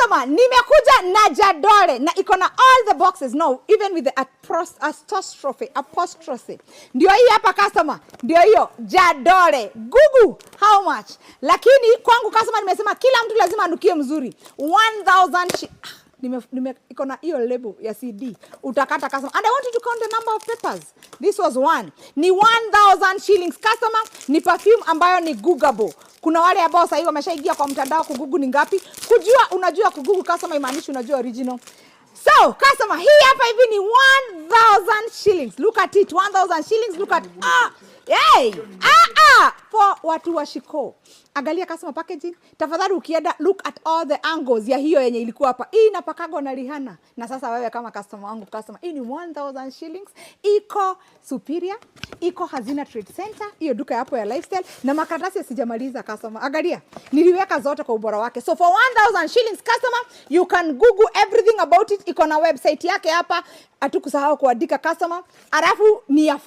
customer, nimekuja na Jadore na iko na all the boxes, no, even with the apostrophe. Ndio hii hapa customer, ndio hiyo Jadore. Google how much? Lakini kwangu customer nimesema kila mtu lazima anukie mzuri. 1000 iko na hiyo label ya CD. Utakata customer. And I want you to count the number of papers. This was one. Ni 1000 shillings customer. Ni perfume ambayo ni Googleable. Kuna wale ambao sasa hivi wameshaingia kwa mtandao kugugu ni ngapi? Unajua kugugu customer imaanishi unajua original. So, customer, hii hapa hivi ni 1000 shillings. Look at it. 1000 shillings. Look at hey! For watu wa Shiko. Angalia customer packaging. Tafadhali ukienda look at all the angles ya hiyo yenye ilikuwa hapa. Hii inapakagwa na Rihanna. Na sasa wewe kama customer wangu, hii ni 1000 shillings. Iko Superior, iko Hazina Trade Center, hiyo duka hapo ya lifestyle na makaratasi sijamaliza customer. Angalia, niliweka zote kwa ubora wake. So for 1000 shillings customer, you can Google everything about it. Iko na website yake hapa. Hatukusahau kuandika customer. Alafu ni ya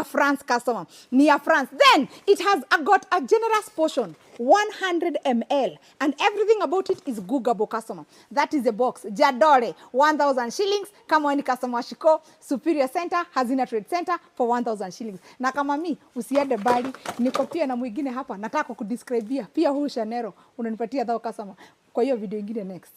France customer. Ni ya France. Then it has got a generous portion. 100 ml and everything about it is Googleable customer. That is the box. Jadore 1000 shillings. Kama wewe ni customer Shiko, Superior Center, Hazina Trade Center for 1000 shillings. Na kama mimi usiende bali, niko pia na mwingine hapa nataka kudescribe pia huyu Chanero unanipatia dhao customer. Kwa hiyo video nyingine next.